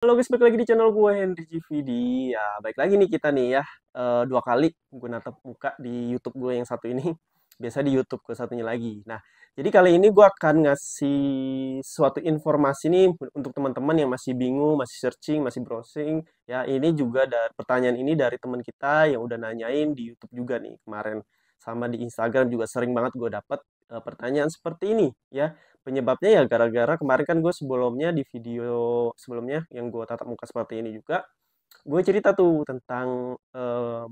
Halo guys, balik lagi di channel gue Henry GVD. Ya, baik lagi nih kita nih ya. Dua kali gue natap muka di YouTube gue yang satu ini. Biasa di YouTube gue satunya lagi. Nah, jadi kali ini gue akan ngasih suatu informasi nih untuk teman-teman yang masih bingung, masih searching, masih browsing. Ya, ini juga pertanyaan ini dari teman kita yang udah nanyain di YouTube juga nih kemarin. Sama di Instagram juga sering banget gue dapet pertanyaan seperti ini ya. Penyebabnya ya gara-gara kemarin kan gue sebelumnya di video sebelumnya yang gue tatap muka seperti ini juga, gue cerita tuh tentang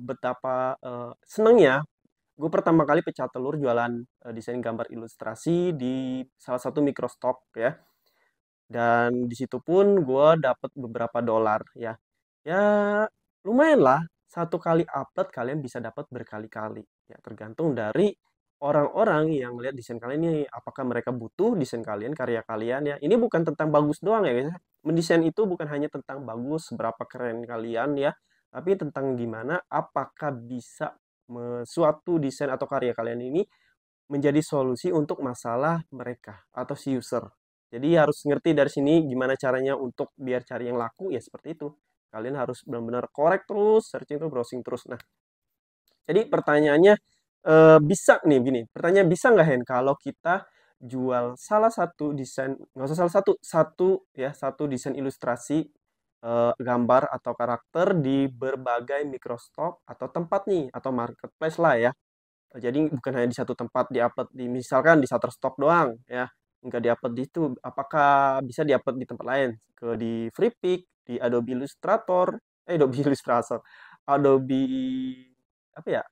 betapa senangnya gue pertama kali pecah telur jualan desain gambar ilustrasi di salah satu microstock ya. Dan di situ pun gue dapet beberapa dolar ya. Ya lumayan lah, satu kali upload kalian bisa dapat berkali-kali. Ya tergantung dari orang-orang yang lihat desain kalian ini, apakah mereka butuh desain kalian, karya kalian ya. Ini bukan tentang bagus doang ya guys. Mendesain itu bukan hanya tentang bagus, seberapa keren kalian ya, tapi tentang gimana apakah bisa suatu desain atau karya kalian ini menjadi solusi untuk masalah mereka atau si user. Jadi harus ngerti dari sini gimana caranya untuk biar cari yang laku ya seperti itu. Kalian harus benar-benar korek terus, searching terus, browsing terus. Nah, jadi pertanyaannya bisa nih gini. Pertanyaan bisa nggak Hen kalau kita jual salah satu desain, nggak usah salah satu, satu desain ilustrasi gambar atau karakter di berbagai microstock atau tempat nih atau marketplace lah ya. Jadi bukan hanya di satu tempat diupload di misalkan di Shutterstock doang ya, nggak diupload di itu. Apakah bisa diupload di tempat lain? Di Freepik, di Adobe Illustrator, Adobe Illustrator, Adobe apa ya?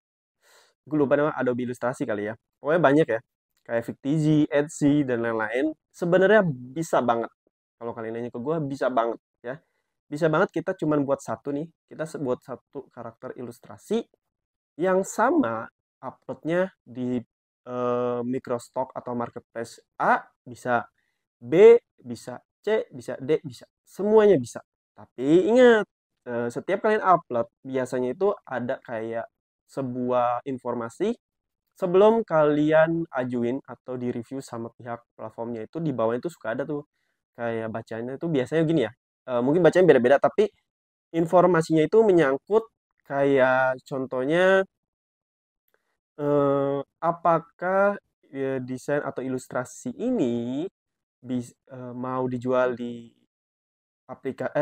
Gue lupa nama Adobe Ilustrasi kali ya. Pokoknya banyak ya. Kayak Victizi, Etsy dan lain-lain. Sebenarnya bisa banget. Kalau kalian nanya ke gue bisa banget ya. Bisa banget kita cuman buat satu nih. Kita buat satu karakter ilustrasi yang sama uploadnya di microstock atau marketplace A bisa, B bisa, C bisa, D bisa, semuanya bisa. Tapi ingat, setiap kalian upload biasanya itu ada kayak sebuah informasi sebelum kalian ajuin atau di review sama pihak platformnya, itu di bawahnya itu suka ada tuh kayak bacanya itu biasanya gini ya, mungkin bacanya beda-beda tapi informasinya itu menyangkut kayak contohnya apakah desain atau ilustrasi ini mau dijual di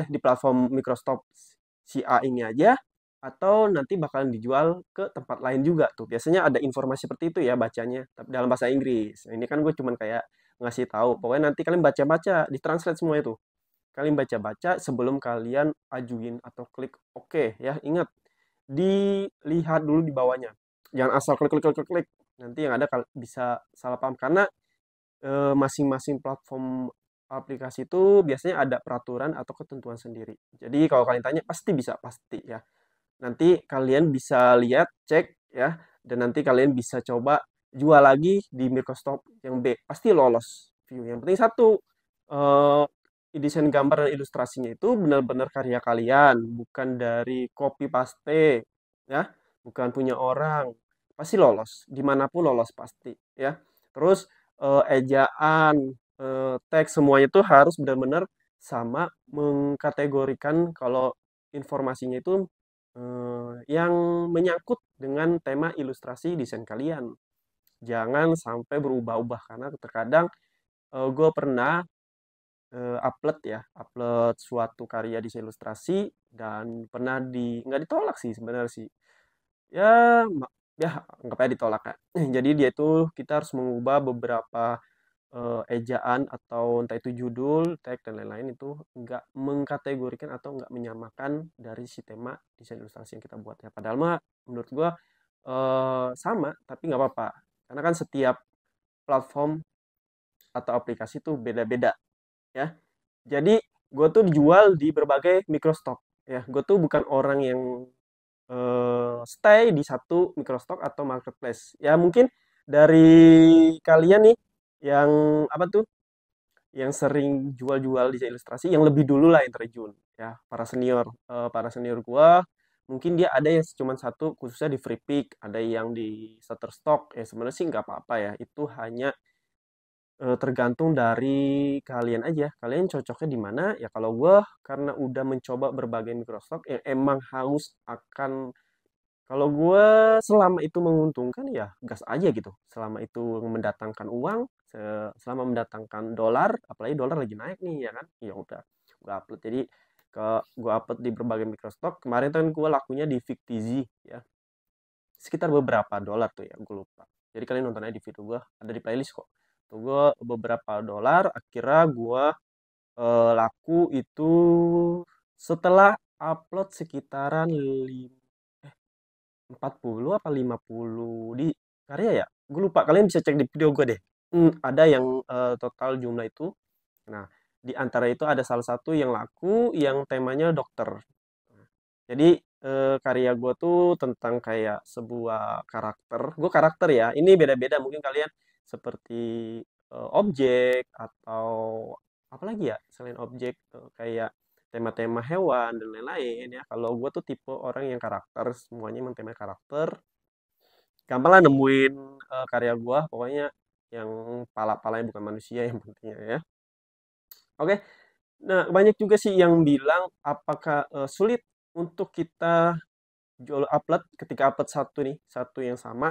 di platform Microsoft si A ini aja atau nanti bakalan dijual ke tempat lain juga tuh. Biasanya ada informasi seperti itu ya bacanya, tapi dalam bahasa Inggris. Nah, ini kan gue cuman kayak ngasih tahu. Pokoknya nanti kalian baca-baca, ditranslate semua itu. Kalian baca-baca sebelum kalian ajuin atau klik oke ya. Ingat, dilihat dulu di bawahnya. Jangan asal klik klik klik klik. Klik. Nanti yang ada bisa salah paham karena masing-masing platform aplikasi itu biasanya ada peraturan atau ketentuan sendiri. Jadi kalau kalian tanya pasti bisa, pasti ya. Nanti kalian bisa lihat, cek ya, dan nanti kalian bisa coba jual lagi di Microsoft yang B. Pasti lolos view. Yang penting satu, eh, desain gambar dan ilustrasinya itu benar-benar karya kalian, bukan dari copy paste, ya, bukan punya orang. Pasti lolos, dimanapun lolos pasti, ya. Terus ejaan, teks semuanya itu harus benar-benar sama mengkategorikan kalau informasinya itu yang menyangkut dengan tema ilustrasi desain kalian. Jangan sampai berubah-ubah karena terkadang gue pernah upload ya, upload suatu karya desain ilustrasi dan pernah nggak ditolak sih sebenarnya sih. Ya, ya anggap aja ditolak ya. Jadi dia itu kita harus mengubah beberapa ejaan atau entah itu judul, tag dan lain-lain itu nggak mengkategorikan atau nggak menyamakan dari si tema desain ilustrasi yang kita buat ya. Padahal mah menurut gua sama, tapi nggak apa-apa. Karena kan setiap platform atau aplikasi tuh beda-beda ya. Jadi gue tuh dijual di berbagai microstock ya. Gue tuh bukan orang yang stay di satu microstock atau marketplace. Ya mungkin dari kalian nih yang apa tuh yang sering jual-jual desain ilustrasi yang lebih dulu lah yang terjun ya para senior gua mungkin dia ada yang cuma satu khususnya di Freepik, ada yang di Shutterstock ya sebenarnya sih nggak apa-apa ya, itu hanya tergantung dari kalian aja. Kalian cocoknya di mana? Ya kalau gue karena udah mencoba berbagai microstock yang emang haus akan kalau gue selama itu menguntungkan ya gas aja gitu. Selama itu mendatangkan uang, selama mendatangkan dolar, apalagi dolar lagi naik nih ya kan. Ya udah gue upload. Jadi ke gue upload di berbagai microstock. Kemarin kan gue lakunya di Fictizy ya. Sekitar beberapa dolar tuh ya, gue lupa. Jadi kalian nonton aja di video gue, ada di playlist kok. Tuh gue beberapa dolar, akhirnya gue laku itu setelah upload sekitaran 40 apa 50 di karya ya? Gue lupa, kalian bisa cek di video gue deh. Ada yang total jumlah itu. Nah, di antara itu ada salah satu yang laku yang temanya dokter. Jadi karya gue tuh tentang kayak sebuah karakter. Gue karakter ya. Ini beda-beda. Mungkin kalian seperti objek atau apa lagi ya selain objek kayak tema-tema hewan dan lain-lain ya. Kalau gue tuh tipe orang yang karakter, semuanya emang tema karakter. Gampang lah nemuin karya gue. Pokoknya yang pala-palanya bukan manusia yang pentingnya ya. Oke. Nah, banyak juga sih yang bilang apakah sulit untuk kita jual upload ketika upload satu nih, satu yang sama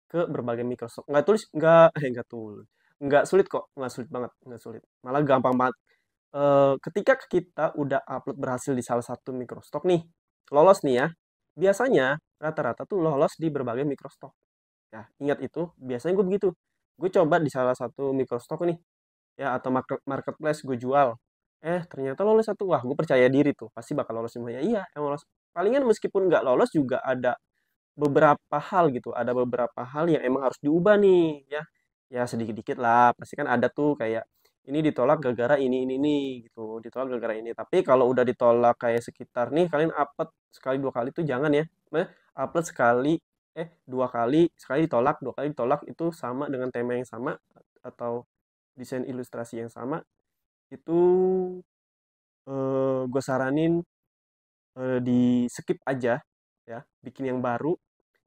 ke berbagai Microsoft. Nggak tulis, nggak tulis. Nggak sulit kok, nggak sulit banget, nggak sulit. Malah gampang banget. Ketika kita udah upload berhasil di salah satu Microsoft nih, lolos nih ya. Biasanya rata-rata tuh lolos di berbagai Microsoft. Ya, ingat itu, biasanya gue begitu. Gue coba di salah satu Microsoft nih, ya atau marketplace gue jual, ternyata lolos satu. Wah, gue percaya diri tuh pasti bakal lolos semuanya. Iya, emang lolos. Palingan meskipun nggak lolos juga ada beberapa hal gitu, ada beberapa hal yang emang harus diubah nih ya. Ya sedikit dikit lah, pasti kan ada tuh kayak ini ditolak gara-gara ini nih gitu, ditolak gara-gara ini. Tapi kalau udah ditolak kayak sekitar nih, kalian upload sekali dua kali tuh jangan ya. Upload sekali, dua kali, sekali ditolak, dua kali ditolak itu sama dengan tema yang sama atau desain ilustrasi yang sama, itu gue saranin di skip aja ya, bikin yang baru.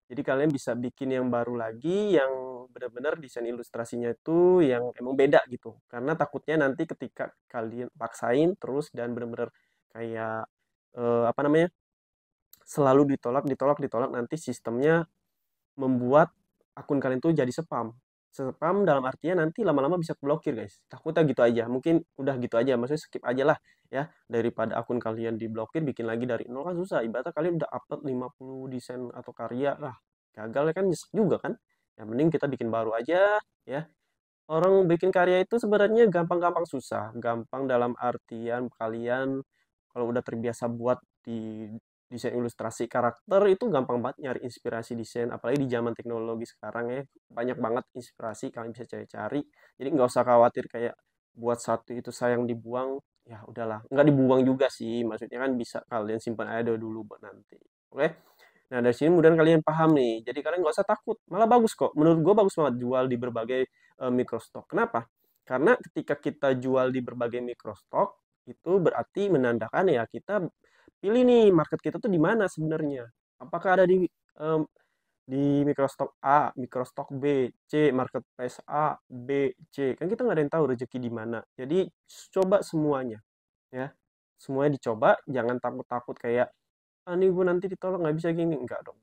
Jadi kalian bisa bikin yang baru lagi yang benar-benar desain ilustrasinya itu yang emang beda gitu. Karena takutnya nanti ketika kalian paksain terus dan benar-benar kayak apa namanya? Selalu ditolak, ditolak, ditolak, nanti sistemnya membuat akun kalian tuh jadi spam. Spam dalam artinya nanti lama-lama bisa blokir guys. Takutnya gitu aja. Mungkin udah gitu aja. Maksudnya skip aja lah ya. Daripada akun kalian diblokir bikin lagi dari nol kan susah. Ibaratnya kalian udah upload 50 desain atau karya lah. Gagal kan nyesek juga kan. Yang mending kita bikin baru aja ya. Orang bikin karya itu sebenarnya gampang-gampang susah. Gampang dalam artian kalian kalau udah terbiasa buat di desain ilustrasi karakter itu gampang banget nyari inspirasi desain. Apalagi di zaman teknologi sekarang ya. Banyak banget inspirasi kalian bisa cari-cari. Jadi nggak usah khawatir kayak buat satu itu sayang dibuang. Ya udahlah. Nggak dibuang juga sih. Maksudnya kan bisa kalian simpan aja dulu buat nanti. Oke? Nah, dari sini kemudian kalian paham nih. Jadi kalian nggak usah takut. Malah bagus kok. Menurut gue bagus banget jual di berbagai microstock. Kenapa? Karena ketika kita jual di berbagai microstock, itu berarti menandakan ya kita pilih nih market kita tuh di mana sebenarnya. Apakah ada em, di microstock A, microstock B, C, marketplace A, B, C. Kan kita nggak ada yang tahu rezeki di mana. Jadi coba semuanya ya. Semuanya dicoba, jangan takut-takut kayak ah nih gue nanti ditolak nggak bisa gini, enggak dong,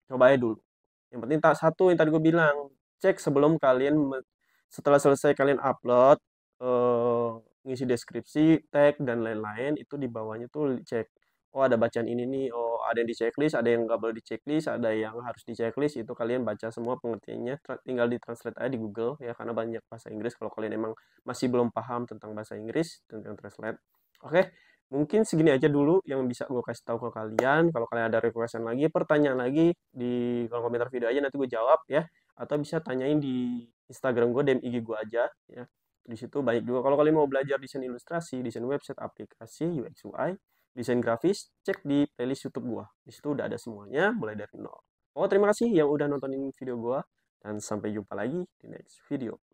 coba aja dulu. Yang penting tak satu yang tadi gue bilang, cek sebelum kalian setelah selesai kalian upload eh, ngisi deskripsi, tag dan lain-lain itu di bawahnya tuh cek. Oh ada bacaan ini nih, oh ada yang di checklist, ada yang nggak boleh di checklist, ada yang harus di checklist. Itu kalian baca semua pengertiannya, tinggal di translate aja di Google ya karena banyak bahasa Inggris. Kalau kalian emang masih belum paham tentang bahasa Inggris, tentang translate. Oke, mungkin segini aja dulu yang bisa gue kasih tahu ke kalian. Kalau kalian ada requestan lagi, pertanyaan lagi di kolom komentar video aja nanti gue jawab ya. Atau bisa tanyain di Instagram gue, DM IG gue aja ya. Di situ banyak juga kalau kalian mau belajar desain ilustrasi, desain website, aplikasi, UX UI, desain grafis, cek di playlist YouTube gue. Di situ udah ada semuanya mulai dari nol. Oh, terima kasih yang udah nontonin video gue dan sampai jumpa lagi di next video.